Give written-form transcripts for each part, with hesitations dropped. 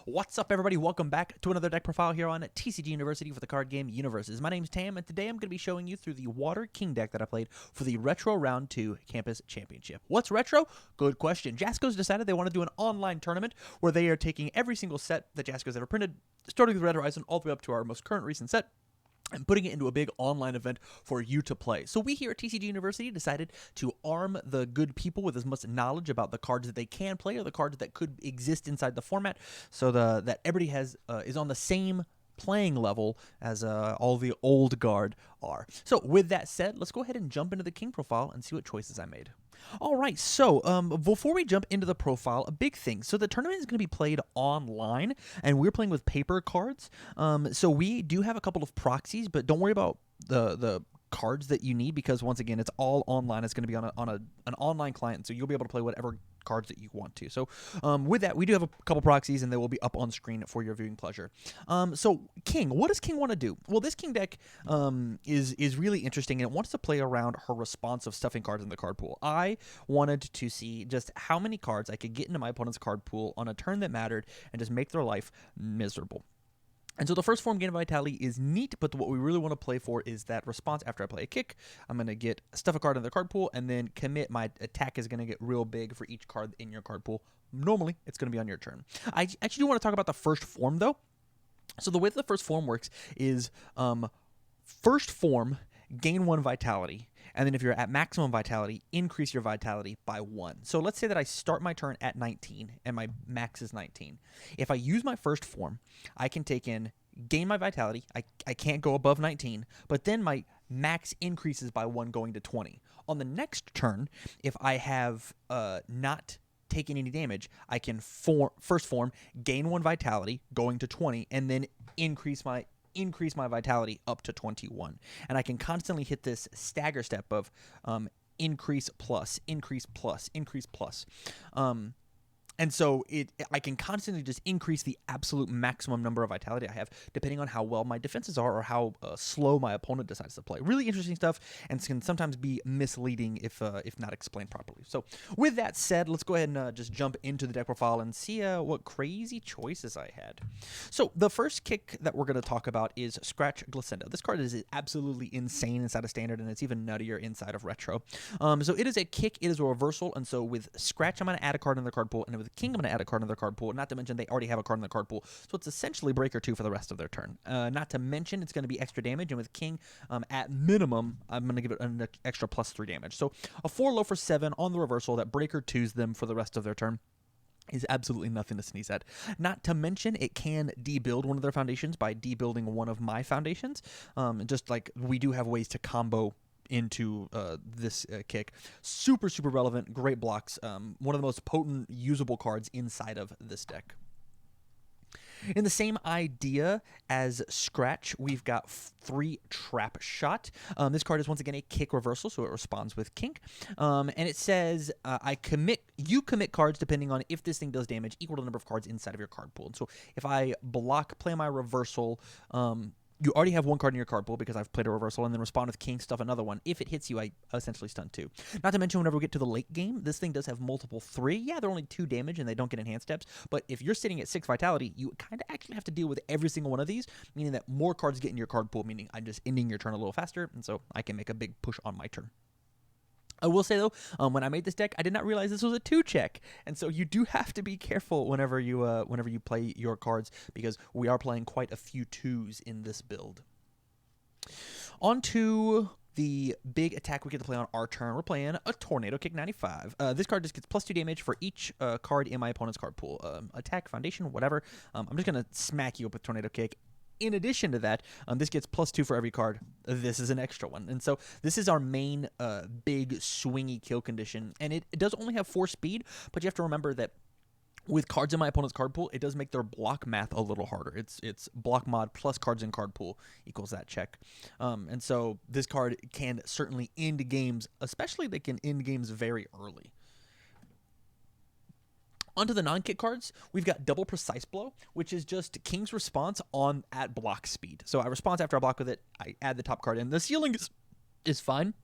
What's up, everybody? Welcome back to another deck profile here on TCG University for the card game UniVersus. My name's Tam, and today I'm going to be showing you through the Water King deck that I played for the Retro Round 2 Campus Championship. What's Retro? Good question. Jasco's decided they want to do an online tournament where they are taking every single set that Jasco's ever printed, starting with Red Horizon all the way up to our most current recent set, and putting it into a big online event for you to play. So we here at TCG University decided to arm the good people with as much knowledge about the cards that they can play or the cards that could exist inside the format, so that everybody is on the same playing level as all the old guard are. So with that said, let's go ahead and jump into the King profile and see what choices I made. All right, so before we jump into the profile, a big thing. So the tournament is going to be played online, and we're playing with paper cards. So we do have a couple of proxies, but don't worry about the cards that you need, because once again, it's all online. It's going to be on an online client, so you'll be able to play whatever cards that you want to. So with that, we do have a couple proxies, and they will be up on screen for your viewing pleasure. So King, what does King want to do? Well, this King deck is really interesting, and it wants to play around her response of stuffing cards in the card pool. I wanted to see just how many cards I could get into my opponent's card pool on a turn that mattered and just make their life miserable. And so the first form, Gain of Vitality, is neat, but what we really want to play for is that response after I play a kick. I'm going to get stuff a card in the card pool and then commit. My attack is going to get real big for each card in your card pool. Normally, it's going to be on your turn. I actually do want to talk about the first form, though. So the way that the first form works is first form, gain 1 Vitality. And then if you're at maximum Vitality, increase your Vitality by 1. So let's say that I start my turn at 19, and my max is 19. If I use my first form, I can gain my Vitality. I can't go above 19, but then my max increases by 1 going to 20. On the next turn, if I have not taken any damage, I can first form, gain 1 Vitality going to 20, and then increase my Vitality up to 21. And I can constantly hit this stagger step of increase plus, increase plus, increase plus. And so I can constantly just increase the absolute maximum number of Vitality I have, depending on how well my defenses are or how slow my opponent decides to play. Really interesting stuff, and can sometimes be misleading if not explained properly. So with that said, let's go ahead and just jump into the deck profile and see what crazy choices I had. So the first kick that we're going to talk about is Scratch Glissando. This card is absolutely insane inside of Standard, and it's even nuttier inside of Retro. So it is a kick, it is a reversal, and so with Scratch, I'm going to add a card in the card pool, and with King, I'm going to add a card in their card pool, not to mention they already have a card in the card pool, so it's essentially Breaker 2 for the rest of their turn. Not to mention it's going to be extra damage, and with King, at minimum, I'm going to give it an extra +3 damage. So a 4 low for 7 on the reversal that Breaker 2s them for the rest of their turn is absolutely nothing to sneeze at. Not to mention, it can debuild one of their foundations by debuilding one of my foundations, just like we do have ways to combo into this kick. Super relevant, great blocks, one of the most potent usable cards inside of this deck. In the same idea as Scratch, we've got 3 Trapshot. This card is once again a kick reversal, so it responds with kink. And it says, you commit cards depending on if this thing does damage equal to the number of cards inside of your card pool. And so if I play my reversal, you already have 1 card in your card pool because I've played a reversal, and then respond with king, stuff another one. If it hits you, I essentially stun 2. Not to mention, whenever we get to the late game, this thing does have multiple 3. Yeah, they're only 2 damage, and they don't get enhanced steps. But if you're sitting at 6 Vitality, you kind of actually have to deal with every single one of these, meaning that more cards get in your card pool, meaning I'm just ending your turn a little faster, and so I can make a big push on my turn. I will say, though, when I made this deck, I did not realize this was a 2-check, and so you do have to be careful whenever you play your cards, because we are playing quite a few 2s in this build. On to the big attack we get to play on our turn. We're playing a Tornado Kick 95. This card just gets +2 damage for each card in my opponent's card pool. Attack, foundation, whatever. I'm just going to smack you up with Tornado Kick. In addition to that, this gets +2 for every card. This is an extra one. And so this is our main big swingy kill condition. And it does only have 4 speed, but you have to remember that with cards in my opponent's card pool, it does make their block math a little harder. It's block mod plus cards in card pool equals that check. And so this card can certainly end games, especially they can end games very early. Onto the non-kick cards, we've got Double Precise Blow, which is just King's response at block speed. So I respond after I block with it, I add the top card in. The ceiling is fine.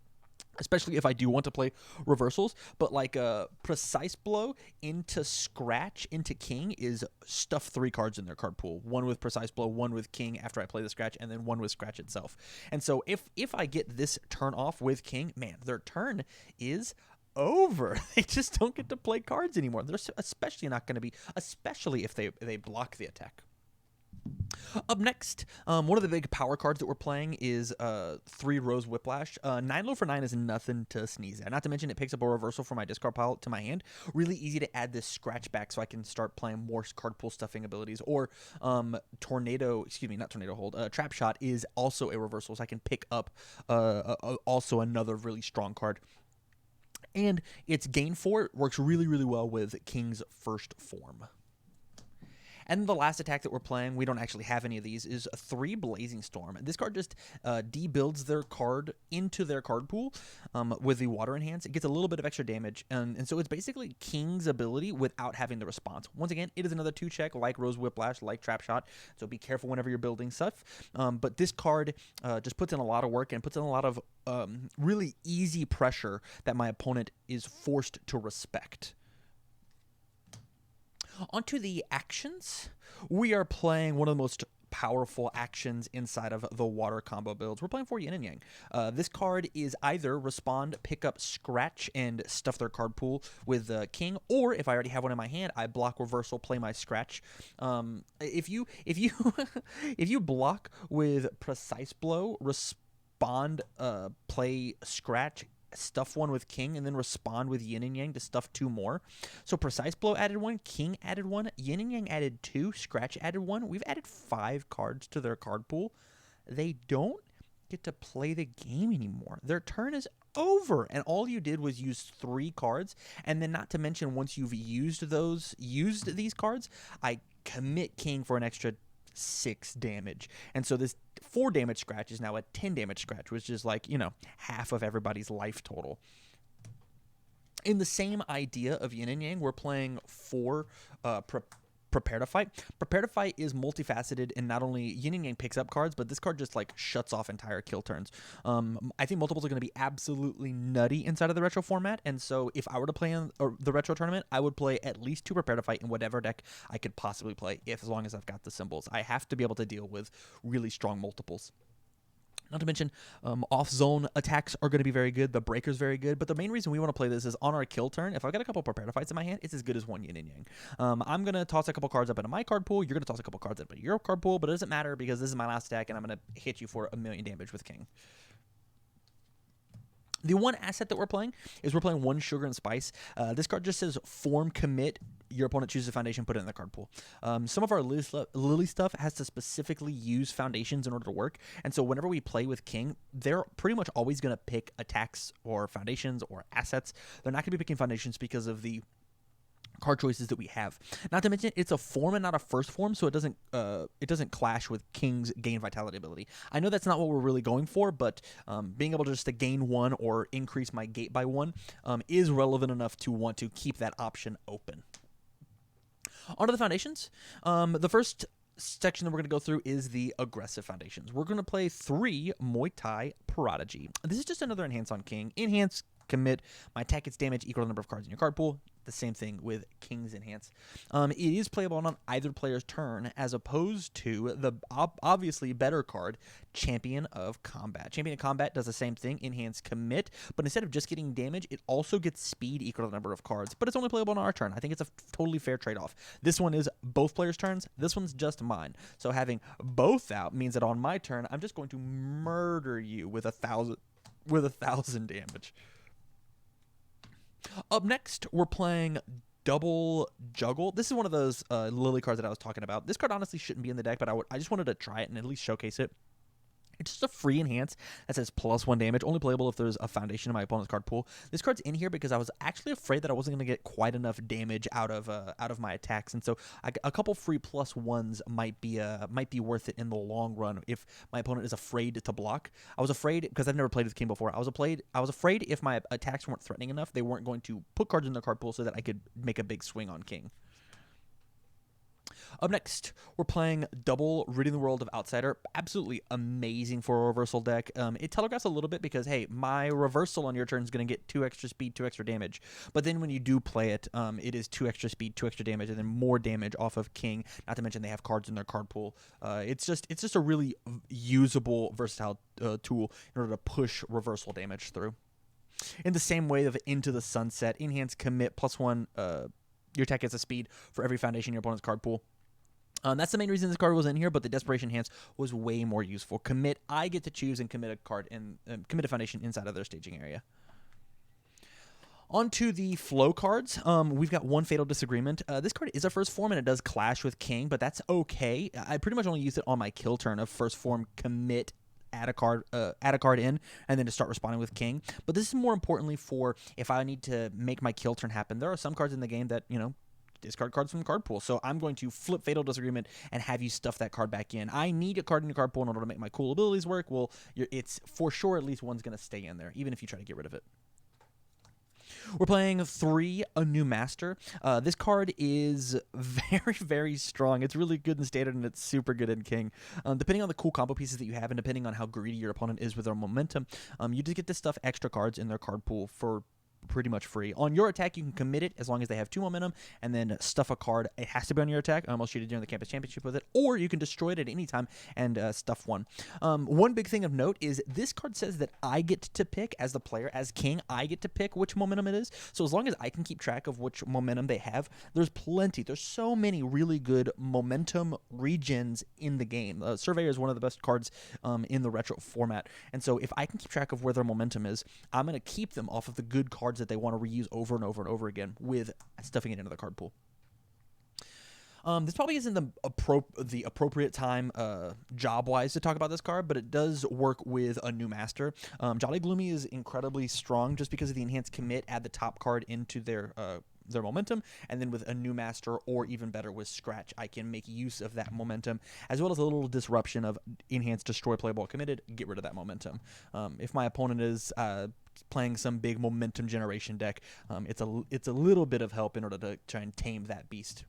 especially if I do want to play reversals. But like a Precise Blow into Scratch into King is stuff 3 cards in their card pool. One with Precise Blow, one with King after I play the Scratch, and then one with Scratch itself. And so if I get this turn off with King, man, their turn is over. They just don't get to play cards anymore. They're especially not going to be, especially if they block the attack. Up next, one of the big power cards that we're playing is 3 Rose Whiplash. 9 low for 9 is nothing to sneeze at. Not to mention it picks up a reversal from my discard pile to my hand. Really easy to add this Scratch back so I can start playing more card pool stuffing abilities. Or Trapshot is also a reversal, so I can pick up also another really strong card. And its gain 4 works really, really well with King's first form. And the last attack that we're playing, we don't actually have any of these, is 3 Blazing Storm. This card just debuilds their card into their card pool with the Water Enhance. It gets a little bit of extra damage, and so it's basically King's ability without having the response. Once again, it is another 2-check like Rose Whiplash, like Trapshot, so be careful whenever you're building stuff. But this card just puts in a lot of work and puts in a lot of really easy pressure that my opponent is forced to respect. Onto the actions. We are playing one of the most powerful actions inside of the water combo builds. We're playing for Yin and Yang. This card is either respond, pick up, Scratch, and stuff their card pool with King, or if I already have one in my hand, I block reversal, play my Scratch. If you if you block with Precise Blow, respond, play Scratch, stuff 1 with King, and then respond with Yin and Yang to stuff 2 more. So Precise Blow added 1, King added 1, Yin and Yang added 2, Scratch added 1. We've added 5 cards to their card pool. They don't get to play the game anymore. Their turn is over, and all you did was use 3 cards, and then not to mention once you've used these cards, I commit King for an extra 6 damage. And so this 4 damage Scratch is now a 10 damage Scratch, which is like, half of everybody's life total. In the same idea of Yin and Yang, we're playing 4 Prepare to Fight. Prepare to Fight is multifaceted, and not only Yin and Yang picks up cards, but this card just like shuts off entire kill turns. I think multiples are going to be absolutely nutty inside of the retro format, and so if I were to play in the retro tournament, I would play at least 2 Prepare to Fight in whatever deck I could possibly play, as long as I've got the symbols. I have to be able to deal with really strong multiples. Not to mention, off-zone attacks are going to be very good. The breaker's very good. But the main reason we want to play this is on our kill turn. If I've got a couple Prepare to Fights in my hand, it's as good as 1 Yin and Yang. I'm going to toss a couple cards up into my card pool. You're going to toss a couple cards up into your card pool. But it doesn't matter because this is my last attack, and I'm going to hit you for 1,000,000 damage with King. The one asset that we're playing is we're playing 1 Sugar and Spice. This card just says form commit. Your opponent chooses a foundation, put it in the card pool. Some of our Lily stuff has to specifically use foundations in order to work. And so whenever we play with King, they're pretty much always going to pick attacks or foundations or assets. They're not going to be picking foundations because of the card choices that we have. Not to mention, it's a form and not a first form, so it doesn't clash with King's gain vitality ability. I know that's not what we're really going for, but being able to just to gain 1 or increase my gate by 1 is relevant enough to want to keep that option open. On to the foundations. The first section that we're going to go through is the aggressive foundations. We're going to play 3 Muay Thai Prodigy. This is just another enhance on King. Enhance, commit, my attack gets damage equal to the number of cards in your card pool. The same thing with King's Enhance. It is playable on either player's turn, as opposed to the obviously better card, Champion of Combat. Champion of Combat does the same thing, Enhance, commit, but instead of just getting damage, it also gets speed equal to the number of cards, but it's only playable on our turn. I think it's a totally fair trade-off. This one is both players' turns, this one's just mine. So having both out means that on my turn, I'm just going to murder you with 1,000 damage. Up next, we're playing Double Juggle. This is one of those Lily cards that I was talking about. This card honestly shouldn't be in the deck, but I just wanted to try it and at least showcase it. It's just a free enhance that says +1 damage, only playable if there's a foundation in my opponent's card pool. This card's in here because I was actually afraid that I wasn't going to get quite enough damage out of my attacks, and so a couple free +1s might be worth it in the long run if my opponent is afraid to block. I was afraid because I've never played with King before. I was afraid if my attacks weren't threatening enough, they weren't going to put cards in their card pool so that I could make a big swing on King. Up next, we're playing double Ridding the World of Outsider. Absolutely amazing for a reversal deck. It telegraphs a little bit because, hey, my reversal on your turn is going to get 2 extra speed, 2 extra damage. But then when you do play it, it is 2 extra speed, 2 extra damage, and then more damage off of King. Not to mention they have cards in their card pool. It's just a really usable, versatile tool in order to push reversal damage through. In the same way of Into the Sunset, Enhance Commit +1. Your attack gets a speed for every foundation in your opponent's card pool. That's the main reason this card was in here, but the Desperation Enhance was way more useful. Commit, I get to choose and commit a card and commit a foundation inside of their staging area. On to the flow cards. We've got one Fatal Disagreement. This card is a first form, and it does clash with King, but that's okay. I pretty much only use it on my kill turn of first form, commit, add a card in, and then to start responding with King. But this is more importantly for if I need to make my kill turn happen. There are some cards in the game that, discard cards from the card pool. So I'm going to flip Fatal Disagreement and have you stuff that card back in. I need a card in your card pool in order to make my cool abilities work. Well, it's for sure at least one's going to stay in there, even if you try to get rid of it. We're playing 3, a new master. This card is very, very strong. It's really good in Standard, and it's super good in King. Depending on the cool combo pieces that you have, and depending on how greedy your opponent is with their momentum, you just get to stuff extra cards in their card pool for pretty much free. On your attack, you can commit it as long as they have 2 momentum, and then stuff a card. It has to be on your attack. I almost cheated during the campus championship with it, or you can destroy it at any time and stuff one. One big thing of note is this card says that I get to pick, as the player, as King, I get to pick which momentum it is. So as long as I can keep track of which momentum they have, there's so many really good momentum regens in the game. Surveyor is one of the best cards in the retro format, and so if I can keep track of where their momentum is, I'm going to keep them off of the good cards that they want to reuse over and over and over again with stuffing it into the card pool. This probably isn't the appropriate time job-wise to talk about this card, but it does work with a new master. Jolly Bloomie is incredibly strong just because of the enhanced commit, add the top card into their momentum, and then with a new master, or even better with Scratch, I can make use of that momentum, as well as a little disruption of enhanced destroy playable committed, get rid of that momentum. If my opponent is playing some big momentum generation deck, it's a little bit of help in order to try and tame that beast.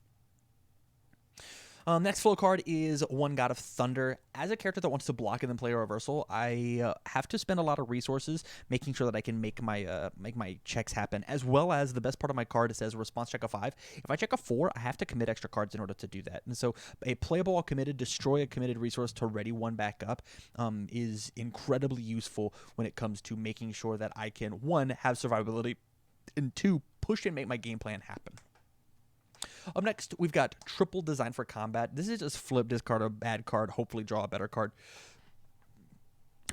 Next flow card is One God of Thunder. As a character that wants to block and then play a reversal, I have to spend a lot of resources making sure that I can make my checks happen, as well as the best part of my card says response check a 5. If I check a 4, I have to commit extra cards in order to do that. And so a playable while committed, destroy a committed resource to ready one back up is incredibly useful when it comes to making sure that I can, 1, have survivability, and 2, push and make my game plan happen. Up next, we've got Triple Design for Combat. This is just flip, discard a bad card, hopefully draw a better card.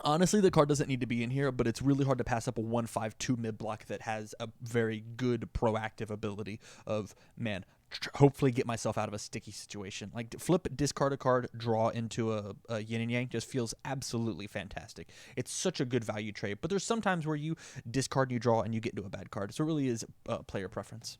Honestly, the card doesn't need to be in here, but it's really hard to pass up a 1/5/2 mid block that has a very good proactive ability of, hopefully get myself out of a sticky situation. Like flip, discard a card, draw into a yin and yang just feels absolutely fantastic. It's such a good value trade, but there's some times where you discard and you draw and you get into a bad card. So it really is player preference.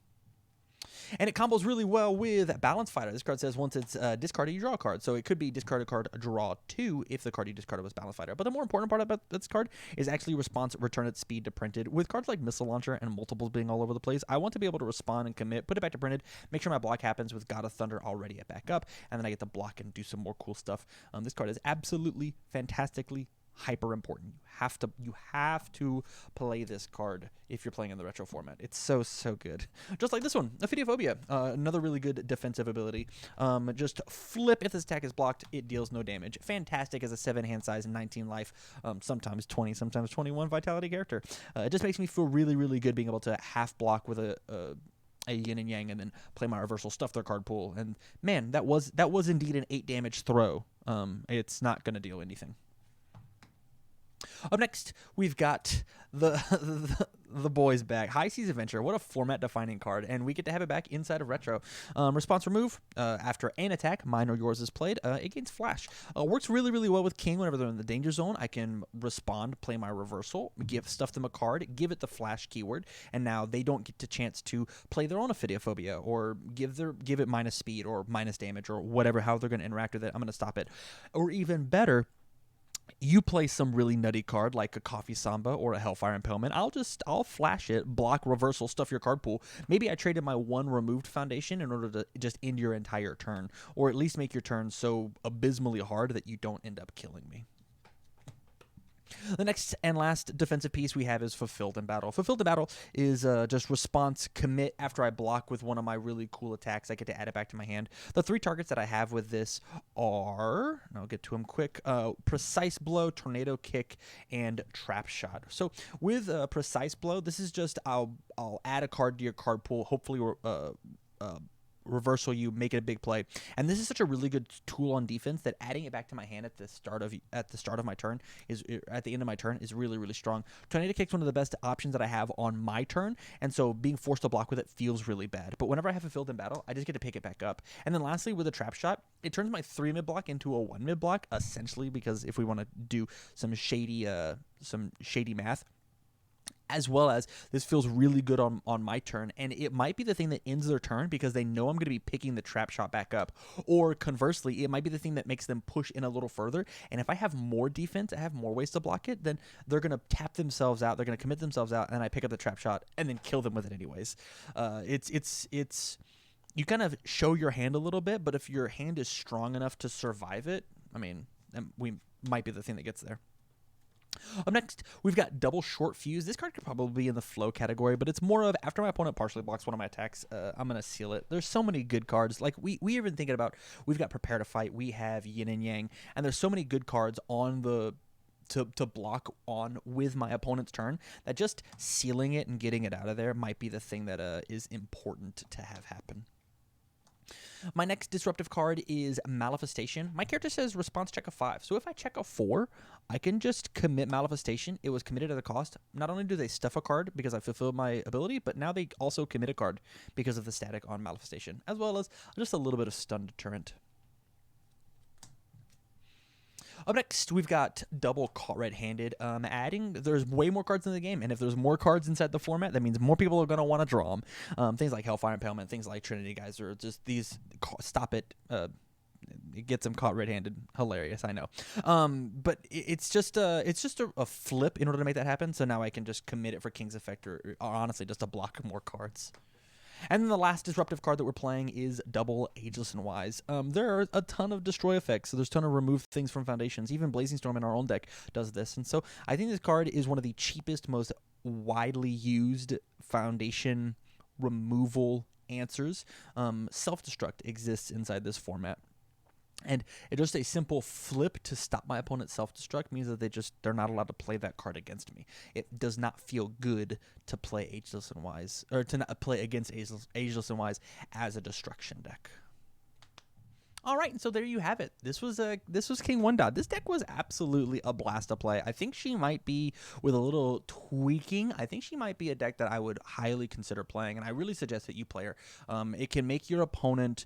And it combos really well with Balance Fighter. This card says once it's discarded, you draw a card. So it could be discard a card, draw 2 if the card you discarded was Balance Fighter. But the more important part about this card is actually response, return its speed to printed. With cards like Missile Launcher and multiples being all over the place, I want to be able to respond and commit, put it back to printed, make sure my block happens with God of Thunder already at back up, and then I get to block and do some more cool stuff. This card is absolutely fantastically hyper important. You have to play this card if you're playing in the retro format. It's so good. Just like this one, Ophidiophobia, another really good defensive ability. Just flip if this attack is blocked, it deals no damage. Fantastic as a 7 hand size and 19 life, sometimes 20, sometimes 21 vitality character. It just makes me feel really good being able to half block with a yin and yang and then play my reversal, stuff their card pool. And man, that was indeed an 8 damage throw. It's not going to deal anything. Up next, we've got the boys back. High Seas Adventure, what a format-defining card, and we get to have it back inside of Retro. Response remove, after an attack, mine or yours is played, it gains Flash. Works really well with King whenever they're in the danger zone. I can respond, play my reversal, stuff them a card, give it the Flash keyword, and now they don't get the chance to play their own Ophidiophobia, or give it minus speed, or minus damage, or whatever, how they're going to interact with it. I'm going to stop it. Or even better, you play some really nutty card like a Coffee Samba or a Hellfire Impalement, I'll flash it, block, reversal, stuff your card pool. Maybe I traded my one removed foundation in order to just end your entire turn, or at least make your turn so abysmally hard that you don't end up killing me. The next and last defensive piece we have is Fulfilled in Battle. Fulfilled in Battle is just response commit after I block with one of my really cool attacks. I get to add it back to my hand. The 3 targets that I have with this are, and I'll get to them quick, Precise Blow, Tornado Kick, and Trap Shot. So with Precise Blow, this is just I'll add a card to your card pool, hopefully reversal you, make it a big play. And this is such a really good tool on defense that adding it back to my hand at the start of my turn is at the end of my turn is really, really strong. Tornado Kick's one of the best options that I have on my turn, and so being forced to block with it feels really bad. But whenever I have Fulfilled in Battle, I just get to pick it back up. And then lastly, with a Trap Shot, it turns my 3 mid block into a 1 mid block, essentially, because if we want to do some shady math, as well as this feels really good on my turn, and it might be the thing that ends their turn because they know I'm going to be picking the Trap Shot back up, or conversely, it might be the thing that makes them push in a little further, and if I have more defense, I have more ways to block it, then they're going to tap themselves out, they're going to commit themselves out, and I pick up the Trap Shot and then kill them with it anyways. It's you kind of show your hand a little bit, but if your hand is strong enough to survive it, I mean, we might be the thing that gets there. Up next, we've got Double Short Fuse. This card could probably be in the flow category, but it's more of after my opponent partially blocks one of my attacks, I'm going to seal it. There's so many good cards. Like, we even thinking about, we've got Prepare to Fight, we have Yin and Yang, and there's so many good cards on the to block on with my opponent's turn that just sealing it and getting it out of there might be the thing that is important to have happen. My next disruptive card is Malfaux Station. My character says response check of 5. So if I check a 4, I can just commit Malfaux Station. It was committed at a cost. Not only do they stuff a card because I fulfilled my ability, but now they also commit a card because of the static on Malfaux Station, as well as just a little bit of stun deterrent. Up next, we've got Double Caught Red-Handed. There's way more cards in the game, and if there's more cards inside the format, that means more people are going to want to draw them. Things like Hellfire Impalement, things like Trinity Geyser, just these, stop it. It gets them caught red-handed. Hilarious, I know. But it's just a flip in order to make that happen, so now I can just commit it for King's Effect, or honestly, just to block more cards. And then the last disruptive card that we're playing is Double Ageless Wise. There are a ton of destroy effects, so there's a ton of remove things from foundations. Even Blazing Storm in our own deck does this. And so I think this card is one of the cheapest, most widely used foundation removal answers. Self-destruct exists inside this format. And it just a simple flip to stop my opponent's self-destruct means that they're not allowed to play that card against me. It does not feel good to play Ageless and Wise, or to not play against Ageless and Wise as a destruction deck. All right, and so there you have it. This was King One Dot. This deck was absolutely a blast to play. I think she might be, with a little tweaking, I think she might be a deck that I would highly consider playing, and I really suggest that you play her. It can make your opponent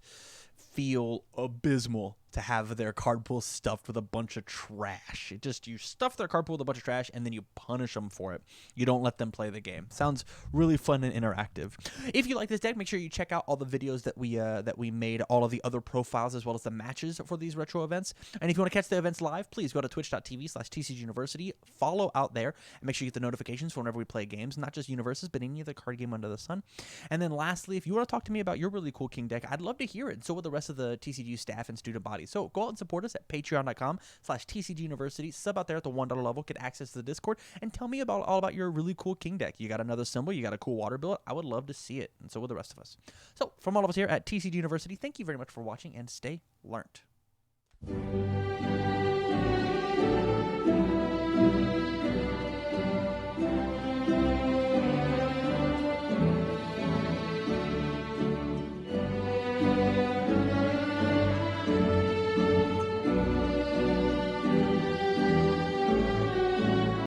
feel abysmal to have their card pool stuffed with a bunch of trash. You stuff their card pool with a bunch of trash, and then you punish them for it. You don't let them play the game. Sounds really fun and interactive. If you like this deck, make sure you check out all the videos that we made, all of the other profiles, as well as the matches for these retro events. And if you want to catch the events live, please go to twitch.tv/TCGUniversity. Follow out there, and make sure you get the notifications for whenever we play games, not just UniVersus, but any other card game under the sun. And then lastly, if you want to talk to me about your really cool King deck, I'd love to hear it, and so would the rest of the TCG staff and student body. So go out and support us at patreon.com/TCGUniversity. Sub out there at the $1 level, get access to the Discord, and tell me all about your really cool King deck. You got another symbol, you got a cool water build. I would love to see it, and so would the rest of us. So from all of us here at TCG University, thank you very much for watching, and stay learnt.